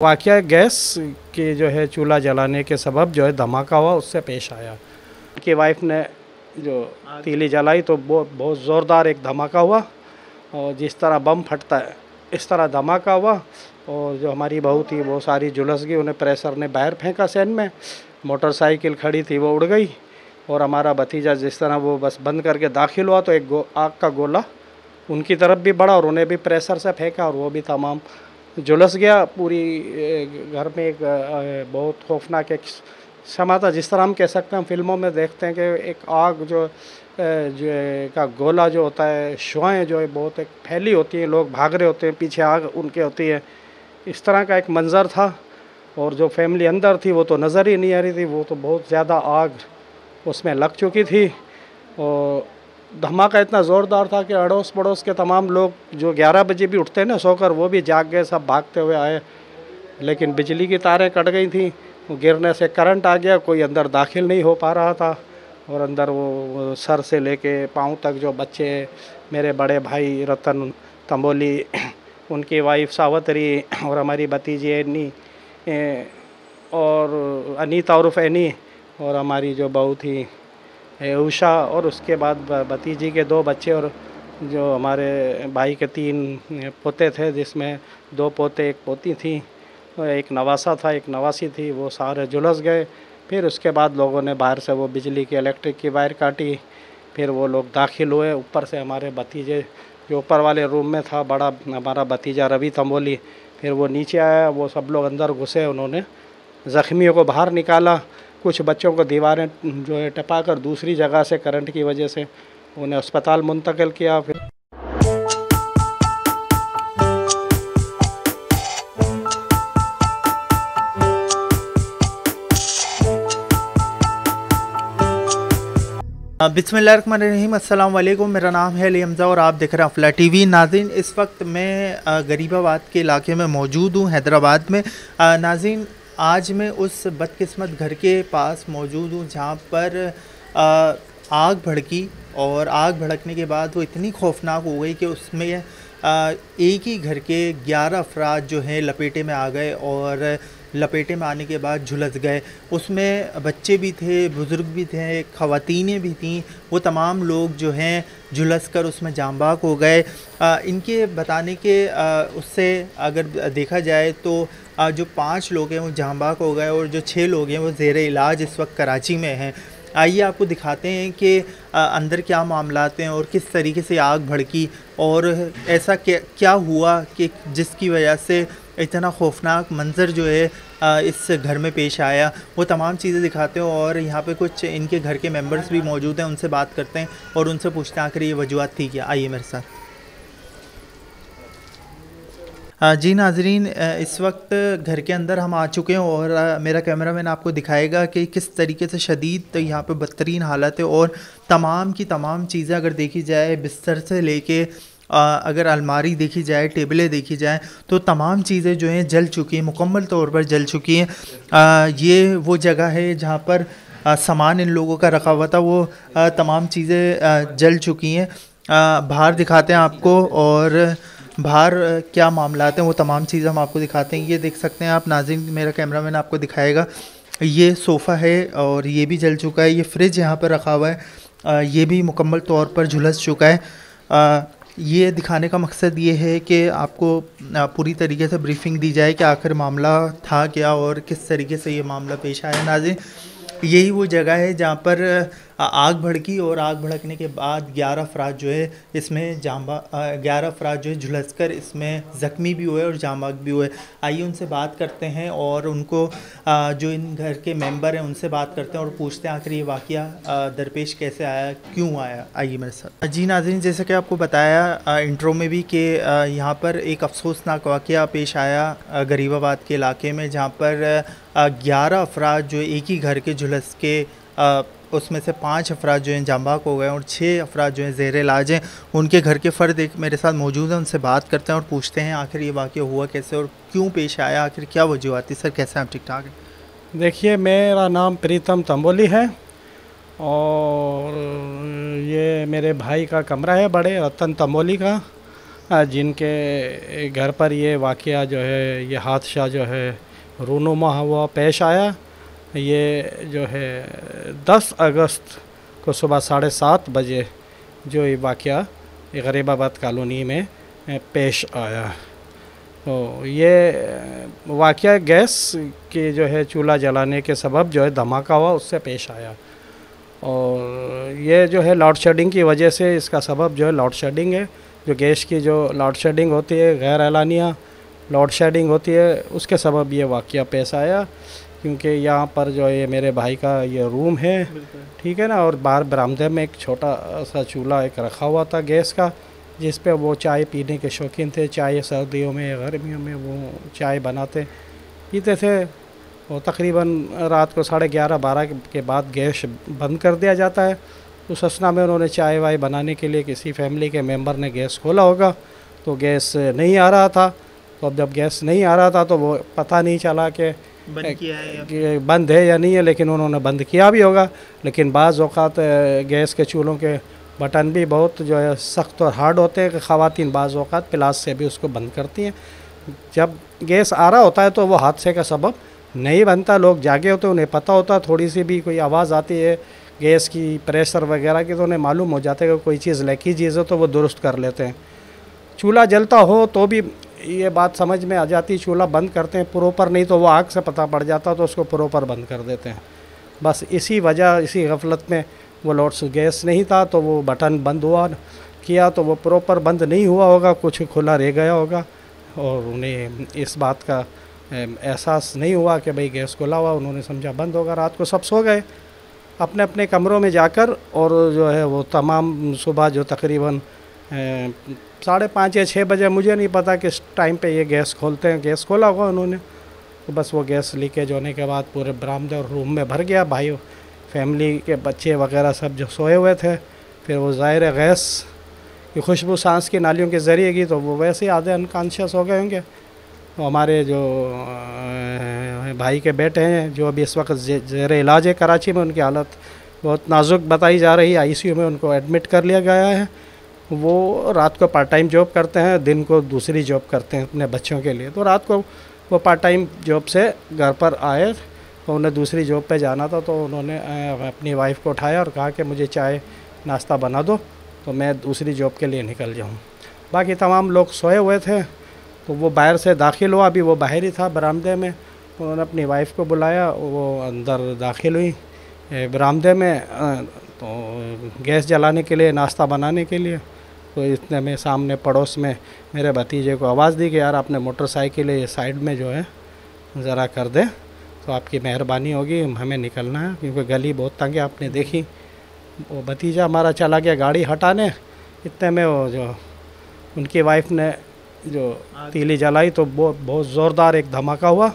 वाक़या गैस के जो है चूल्हा जलाने के सबब जो है धमाका हुआ, उससे पेश आया कि वाइफ ने जो तीली जलाई तो बहुत ज़ोरदार एक धमाका हुआ और जिस तरह बम फटता है इस तरह धमाका हुआ। और जो हमारी बहू थी वो सारी झुलस गई, उन्हें प्रेशर ने बाहर फेंका सैन में, मोटरसाइकिल खड़ी थी वो उड़ गई। और हमारा भतीजा जिस तरह वो बस बंद करके दाखिल हुआ तो एक आग का गोला उनकी तरफ भी बढ़ा और उन्हें भी प्रेशर से फेंका और वो भी तमाम झुलस गया। पूरी घर में एक बहुत खौफनाक एक समा था। जिस तरह हम कह सकते हैं, हम फिल्मों में देखते हैं कि एक आग जो का गोला जो होता है, शुआएं जो है बहुत एक फैली होती हैं, लोग भाग रहे होते हैं, पीछे आग उनके होती है। इस तरह का एक मंज़र था। और जो फैमिली अंदर थी वो तो नज़र ही नहीं आ रही थी, वो तो बहुत ज़्यादा आग उसमें लग चुकी थी। और धमाका इतना ज़ोरदार था कि अड़ोस पड़ोस के तमाम लोग जो 11 बजे भी उठते हैं ना सोकर, वो भी जाग गए, सब भागते हुए आए। लेकिन बिजली की तारें कट गई थी, गिरने से करंट आ गया, कोई अंदर दाखिल नहीं हो पा रहा था। और अंदर वो सर से लेके पाँव तक जो बच्चे, मेरे बड़े भाई रतन तंबोली, उनकी वाइफ सावत्री और हमारी भतीजी एनी और अनीता उर्फ एनी, और हमारी जो बहू थी उषा, और उसके बाद भतीजी के 2 बच्चे और जो हमारे भाई के 3 पोते थे, जिसमें 2 पोते 1 पोती थी, एक नवासा था एक नवासी थी, वो सारे झुलस गए। फिर उसके बाद लोगों ने बाहर से वो बिजली की इलेक्ट्रिक की वायर काटी, फिर वो लोग दाखिल हुए। ऊपर से हमारे भतीजे जो ऊपर वाले रूम में था, बड़ा हमारा भतीजा रवि तंबोली, फिर वो नीचे आया, वो सब लोग अंदर घुसे, उन्होंने ज़ख्मियों को बाहर निकाला। कुछ बच्चों को दीवारें जो है टपा कर दूसरी जगह से करंट की वजह से उन्हें अस्पताल मुंतकिल किया। फिर बिस्मिल्लाहिर्रहमानिर्रहीम, अस्सलाम वालेकुम। मेरा नाम है अली हमज़ा और आप देख रहे हैं अफला टीवी। नाज़रीन, इस वक्त मैं गरीबाबाद के इलाके में मौजूद हूँ, हैदराबाद में। नाज़रीन, आज मैं उस बदकिस्मत घर के पास मौजूद हूँ जहाँ पर आग भड़की और आग भड़कने के बाद वो इतनी खौफनाक हो गई कि उसमें एक ही घर के 11 अफराद जो हैं लपेटे में आ गए और लपेटे में आने के बाद झुलस गए। उसमें बच्चे भी थे, बुज़ुर्ग भी थे, ख़वातीनें भी थीं। वो तमाम लोग जो हैं झुलस कर उसमें जांबाक हो गए। इनके बताने के उससे अगर देखा जाए तो जो 5 लोग हैं वो जांबाक हो गए और जो 6 लोग हैं वो ज़ेरे इलाज इस वक्त कराची में हैं। आइए आपको दिखाते हैं कि अंदर क्या मामलात हैं और किस तरीके से आग भड़की और ऐसा क्या हुआ कि जिसकी वजह से इतना खौफनाक मंज़र जो है इस घर में पेश आया। वो तमाम चीज़ें दिखाते हैं और यहाँ पे कुछ इनके घर के मेंबर्स भी मौजूद हैं, उनसे बात करते हैं और उनसे पूछते हैं आखिर ये वजूहत थी क्या। आइए मेरे साथ। जी नाज़रीन, इस वक्त घर के अंदर हम आ चुके हैं और मेरा कैमरामैन आपको दिखाएगा कि किस तरीके से शदीद यहाँ पे बदतरीन हालत है। और तमाम की तमाम चीज़ें अगर देखी जाए, बिस्तर से लेके अगर अलमारी देखी जाए, टेबलें देखी जाए, तो तमाम चीज़ें जो हैं जल चुकी हैं, मुकम्मल तौर पर जल चुकी हैं। ये वो जगह है जहाँ पर सामान इन लोगों का रखा हुआ था, वो तमाम चीज़ें जल चुकी हैं। बाहर दिखाते हैं आपको और बाहर क्या मामलात हैं वो तमाम चीज़ें हम आपको दिखाते हैं। ये देख सकते हैं आप नाज़रीन, मेरा कैमरामैन आपको दिखाएगा। ये सोफ़ा है और ये भी जल चुका है। ये फ्रिज यहाँ पर रखा हुआ है, ये भी मुकम्मल तौर पर झुलस चुका है। ये दिखाने का मकसद ये है कि आपको पूरी तरीके से ब्रीफिंग दी जाए कि आखिर मामला था क्या और किस तरीके से ये मामला पेश आया। नाज़रीन, यही वो जगह है जहाँ पर आग भड़की और आग भड़कने के बाद 11 अफराद जो है इसमें 11 अफराद जो है झुलस कर इसमें ज़ख्मी भी हुए और जांबाक भी हुए। आइए उनसे बात करते हैं और उनको जो इन घर के मेंबर हैं उनसे बात करते हैं और पूछते हैं आखिर ये वाक़या दरपेश कैसे आया, क्यों आया। आइए मेरे साथ। जी नाज़रीन, जैसे कि आपको बताया इंट्रो में भी कि यहाँ पर एक अफसोसनाक वाक़या पेश आया गरीबाबाद के इलाके में, जहाँ पर 11 अफराद जो एक ही घर के झुलस के उसमें से 5 अफराद जो हैं जांबाक हो गए और 6 अफराद जो हैं ज़ेरे इलाज हैं। उनके घर के फ़र्द एक मेरे साथ मौजूद हैं, उनसे बात करते हैं और पूछते हैं आखिर ये वाक़या हुआ कैसे और क्यों पेश आया, आखिर क्या वजूहत थी। सर कैसे हैं आप, ठीक ठाक हैं? देखिए, मेरा नाम प्रीतम तंबोली है और ये मेरे भाई का कमरा है, बड़े रतन तंबोली का। जिनके घर पर ये वाक़या जो है, ये हादसा जो है रूनुमा हुआ पेश आया, ये जो है 10 अगस्त को सुबह 7:30 बजे जो ये वाक़या गरीबाबाद कॉलोनी में पेश आया। तो ये वाक़या गैस के जो है चूल्हा जलाने के सबब जो है धमाका हुआ, उससे पेश आया। और ये जो है लोड शेडिंग की वजह से इसका सबब जो है लोड शेडिंग है। जो गैस की जो लोड शेडिंग होती है, गैर एलानिया लोड शेडिंग होती है, उसके सबब ये वाक़या पेश आया। क्योंकि यहाँ पर जो है मेरे भाई का ये रूम है, ठीक है ना, और बाहर बरामदे में एक छोटा सा चूल्हा एक रखा हुआ था गैस का, जिस पे वो चाय पीने के शौकीन थे। चाय सर्दियों में गर्मियों में वो चाय बनाते पीते थे। और तकरीबन रात को 11:30-12 के बाद गैस बंद कर दिया जाता है। उस असना में उन्होंने चाय वाय बनाने के लिए किसी फैमिली के मेंबर ने गैस खोला होगा, तो गैस नहीं आ रहा था। तो अब जब गैस नहीं आ रहा था तो वो पता नहीं चला कि बंद है या नहीं है, लेकिन उन्होंने बंद किया भी होगा। लेकिन बाज़ औक़ात गैस के चूल्हों के बटन भी बहुत जो है सख्त और हार्ड होते हैं कि ख़वातीन बाज़ औक़ात प्लास से भी उसको बंद करती हैं। जब गैस आ रहा होता है तो वो हादसे का सबब नहीं बनता। लोग जागे होते, उन्हें पता होता, थोड़ी सी भी कोई आवाज़ आती है गैस की, प्रेशर वगैरह की, तो उन्हें मालूम हो जाता है कि कोई चीज़ लीकेज चीज़ है, तो वो दुरुस्त कर लेते हैं। चूल्हा जलता हो तो भी ये बात समझ में आ जाती, चूल्हा बंद करते हैं प्रॉपर, नहीं तो वो आग से पता पड़ जाता तो उसको प्रॉपर बंद कर देते हैं। बस इसी वजह, इसी गफलत में वो लोड गैस नहीं था तो वो बटन बंद हुआ किया, तो वो प्रॉपर बंद नहीं हुआ होगा, कुछ खुला रह गया होगा और उन्हें इस बात का एहसास नहीं हुआ कि भाई गैस खुला हुआ। उन्होंने समझा बंद होगा। रात को सब सो गए अपने अपने कमरों में जाकर, और जो है वो तमाम सुबह जो तकरीबन 5:30 या 6 बजे, मुझे नहीं पता किस टाइम पे ये गैस खोलते हैं, गैस खोला होगा उन्होंने। तो बस वो गैस लीकेज होने के बाद पूरे बरामदे और रूम में भर गया। भाई फैमिली के बच्चे वगैरह सब जो सोए हुए थे, फिर वो ज़ाहिर है गैस की खुशबू सांस की नालियों के ज़रिए की, तो वो वैसे ही आधे अनकॉन्शियस हो गए होंगे। तो हमारे जो भाई के बेटे हैं जो अभी इस वक्त ज़ेर इलाज है कराची में, उनकी हालत बहुत नाजुक बताई जा रही है, ICU में उनको एडमिट कर लिया गया है। वो रात को पार्ट टाइम जॉब करते हैं, दिन को दूसरी जॉब करते हैं अपने बच्चों के लिए। तो रात को वो पार्ट टाइम जॉब से घर पर आए, तो उन्हें दूसरी जॉब पे जाना था, तो उन्होंने अपनी वाइफ को उठाया और कहा कि मुझे चाय नाश्ता बना दो तो मैं दूसरी जॉब के लिए निकल जाऊँ। बाकी तमाम लोग सोए हुए थे, तो वो बाहर से दाखिल हुआ, अभी वो बाहर ही था बरामदे में। उन्होंने अपनी वाइफ को बुलाया, वो अंदर दाखिल हुई बरामदे में, तो गैस जलाने के लिए, नाश्ता बनाने के लिए। तो इतने में सामने पड़ोस में मेरे भतीजे को आवाज़ दी कि यार आपने मोटरसाइकिल ये साइड में जो है ज़रा कर दे तो आपकी मेहरबानी होगी, हमें निकलना है क्योंकि गली बहुत तंग है, आपने देखी। वो भतीजा हमारा चला गया गाड़ी हटाने, इतने में वो जो उनकी वाइफ ने जो तीली जलाई तो बहुत ज़ोरदार एक धमाका हुआ,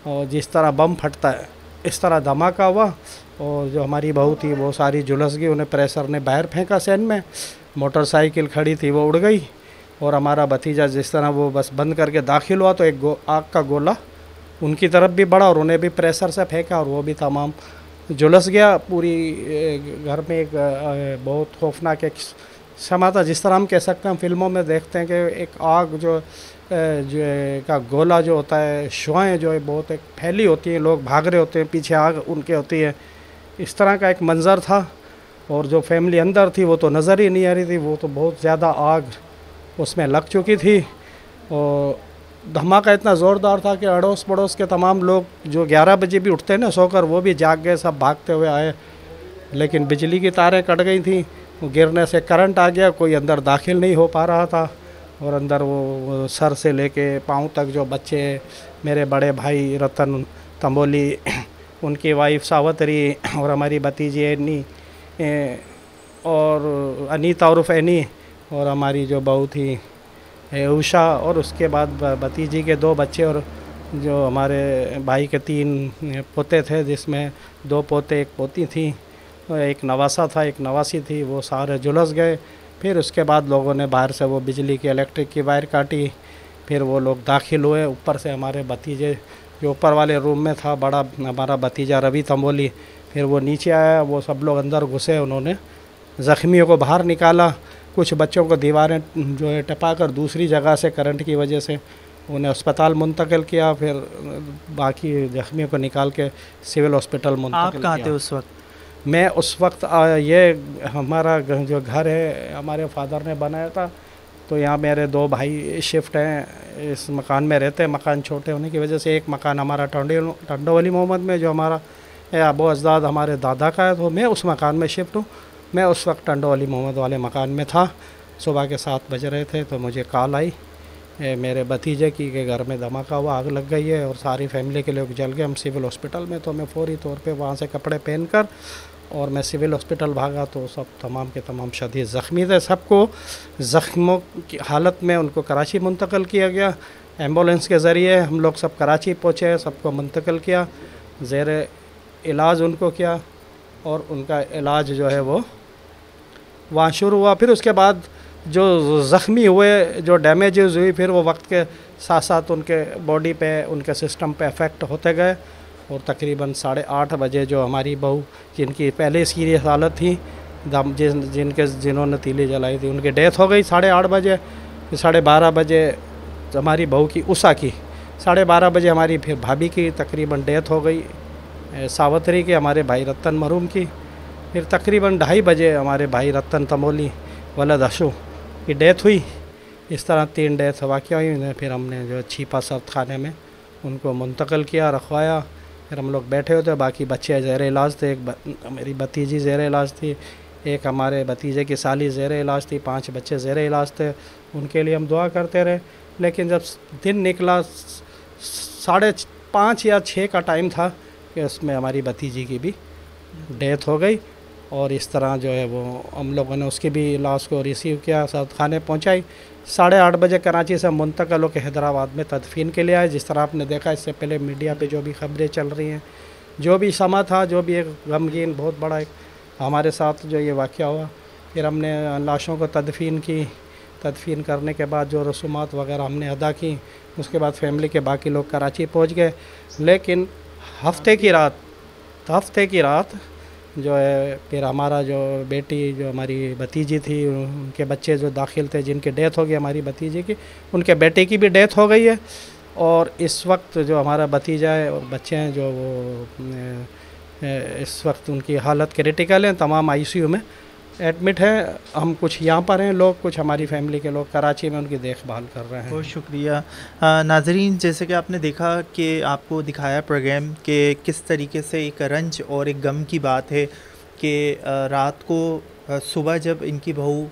और जिस तरह बम फटता है इस तरह धमाका हुआ। और जो हमारी बहू थी वो सारी झुलस गई, उन्हें प्रेशर ने बाहर फेंका सैन में, मोटरसाइकिल खड़ी थी वो उड़ गई। और हमारा भतीजा जिस तरह वो बस बंद करके दाखिल हुआ तो एक आग का गोला उनकी तरफ भी बढ़ा और उन्हें भी प्रेशर से फेंका और वो भी तमाम झुलस गया। पूरी घर में एक बहुत खौफनाक एक समा था, जिस तरह हम कह सकते हैं, हम फिल्मों में देखते हैं कि एक आग जो का गोला जो होता है, शुआएं जो है बहुत एक फैली होती हैं, लोग भाग रहे होते हैं, पीछे आग उनके होती है, इस तरह का एक मंज़र था। और जो फैमिली अंदर थी वो तो नज़र ही नहीं आ रही थी, वो तो बहुत ज़्यादा आग उसमें लग चुकी थी। और धमाका इतना ज़ोरदार था कि अड़ोस पड़ोस के तमाम लोग जो 11 बजे भी उठते हैं ना सोकर, वो भी जाग गए, सब भागते हुए आए। लेकिन बिजली की तारें कट गई थी, गिरने से करंट आ गया, कोई अंदर दाखिल नहीं हो पा रहा था। और अंदर वो सर से लेके पाँव तक जो बच्चे, मेरे बड़े भाई रतन तंबोली, उनकी वाइफ सावत्री, और हमारी भतीजी एनी और अनीता उर्फ एनी, और हमारी जो बहू थी उषा, और उसके बाद भतीजी के 2 बच्चे, और जो हमारे भाई के 3 पोते थे, जिसमें 2 पोते 1 पोती थी, एक नवासा था, एक नवासी थी, वो सारे झुलस गए। फिर उसके बाद लोगों ने बाहर से वो बिजली की इलेक्ट्रिक की वायर काटी, फिर वो लोग दाखिल हुए। ऊपर से हमारे भतीजे जो ऊपर वाले रूम में था, बड़ा हमारा भतीजा रवि तंबोली, फिर वो नीचे आया, वो सब लोग अंदर घुसे, उन्होंने ज़ख्मियों को बाहर निकाला। कुछ बच्चों को दीवारें जो है टपा कर दूसरी जगह से करंट की वजह से उन्हें अस्पताल मुंतकिल किया, फिर बाकी ज़ख्मियों को निकाल के सिविल हॉस्पिटल आप मुंतकिल कहाँ थे किया। उस वक्त? मैं उस वक्त ये हमारा जो घर है हमारे फादर ने बनाया था, तो यहाँ मेरे 2 भाई शिफ्ट हैं, इस मकान में रहते हैं। मकान छोटे होने की वजह से एक मकान हमारा टंडो वली मोहम्मद में जो हमारा अबू अजदाद हमारे दादा का है, तो मैं उस मकान में शिफ्ट हूँ। मैं उस वक्त टंडो वली मोहम्मद वाले मकान में था। सुबह के 7 बज रहे थे तो मुझे कॉल आई मेरे भतीजे की कि घर में धमाका हुआ, आग लग गई है और सारी फैमिली के लोग जल गए, हम सिविल हॉस्पिटल में। तो मैं फौरी तौर पे वहाँ से कपड़े पहन कर और मैं सिविल हॉस्पिटल भागा, तो सब तमाम के तमाम शदीद ज़ख्मी थे। सबको ज़ख्मों की हालत में उनको कराची मुंतकिल किया गया। एम्बुलेंस के ज़रिए हम लोग सब कराची पहुँचे, सबको मुंतकिल किया, ज़ेर इलाज उनको किया और उनका इलाज जो है वो वहाँ शुरू हुआ। फिर उसके बाद जो ज़ख्मी हुए, जो डैमेजेस हुई, फिर वो वक्त के साथ साथ उनके बॉडी पे, उनके सिस्टम पे अफेक्ट होते गए और तकरीबन 8:30 बजे जो हमारी बहू जिनकी पहले सीरियस हालत थी, जिन्होंने तीली जलाई थी, उनकी डेथ हो गई 8:30 बजे। फिर 12:30 बजे हमारी बहू की उषा की, 12:30 बजे हमारी फिर भाभी की तकरीबन डेथ हो गई, सावत्री के हमारे भाई रतन मरूम की। फिर तकरीबन 2:30 बजे हमारे भाई रतन तमोली वलद अशु की डेथ हुई। इस तरह 3 डेथ वाक़या हुई। फिर हमने जो छीपा सर्द खाने में उनको मुंतकिल किया, रखवाया। फिर हम लोग बैठे होते, बाकी बच्चे ज़ेर इलाज थे। मेरी भतीजी ज़ेर इलाज थी, एक हमारे भतीजे की साली ज़ेर इलाज थी, 5 बच्चे ज़ेर इलाज थे। उनके लिए हम दुआ करते रहे। लेकिन जब दिन निकला 5:30 या 6 का टाइम था कि उसमें हमारी भतीजी की भी डेथ हो गई। और इस तरह जो है वो हम लोगों ने उसकी भी लाश को रिसीव किया, सर्द खाने पहुँचाई। 8:30 बजे कराची से मुंतकिल होकर हैदराबाद में तदफीन के लिए आए। जिस तरह आपने देखा इससे पहले मीडिया पे जो भी खबरें चल रही हैं, जो भी समा था, जो भी एक गमगीन बहुत बड़ा एक हमारे साथ जो ये वाक़या हुआ। फिर हमने लाशों को तदफीन की। तदफीन करने के बाद जो रसूमात वगैरह हमने अदा की, उसके बाद फैमिली के बाकी लोग कराची पहुँच गए। लेकिन हफ्ते की रात जो है फिर हमारा जो बेटी, जो हमारी भतीजी थी, उनके बच्चे जो दाखिल थे जिनकी डेथ हो गई, हमारी भतीजी की, उनके बेटे की भी डेथ हो गई है। और इस वक्त जो हमारा भतीजा है और बच्चे हैं जो वो इस वक्त उनकी हालत क्रिटिकल है, तमाम आईसीयू में एडमिट है। हम कुछ यहाँ पर हैं लोग, कुछ हमारी फैमिली के लोग कराची में उनकी देखभाल कर रहे हैं। बहुत शुक्रिया। नाज़रीन, जैसे कि आपने देखा कि आपको दिखाया प्रोग्राम कि किस तरीके से एक रंज और एक गम की बात है कि रात को सुबह जब इनकी बहू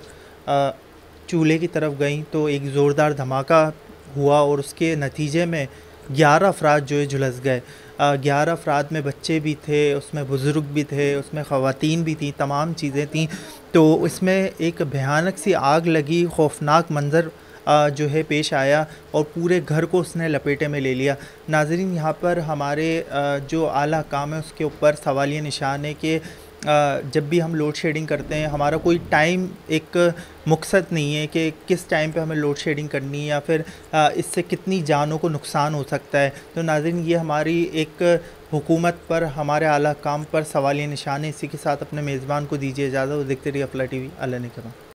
चूल्हे की तरफ गई तो एक ज़ोरदार धमाका हुआ और उसके नतीजे में 11 अफराद जो है झुलस गए। 11 अफराद में बच्चे भी थे, उसमें बुज़ुर्ग भी थे, उसमें ख़वातीन भी थी, तमाम चीज़ें थीं। तो इसमें एक भयानक सी आग लगी, खौफनाक मंज़र जो है पेश आया और पूरे घर को उसने लपेटे में ले लिया। नाज़रीन, यहाँ पर हमारे जो आला काम है उसके ऊपर सवालिया निशान है कि जब भी हम लोड शेडिंग करते हैं, हमारा कोई टाइम एक मकसद नहीं है कि किस टाइम पे हमें लोड शेडिंग करनी है या फिर इससे कितनी जानों को नुकसान हो सकता है। तो नाज़रीन, ये हमारी एक हुकूमत पर, हमारे आला काम पर सवालिया निशान है। इसी के साथ अपने मेज़बान को दीजिए इजाज़त और देखते रहिए अफला टीवी। अल्लाह ने करा।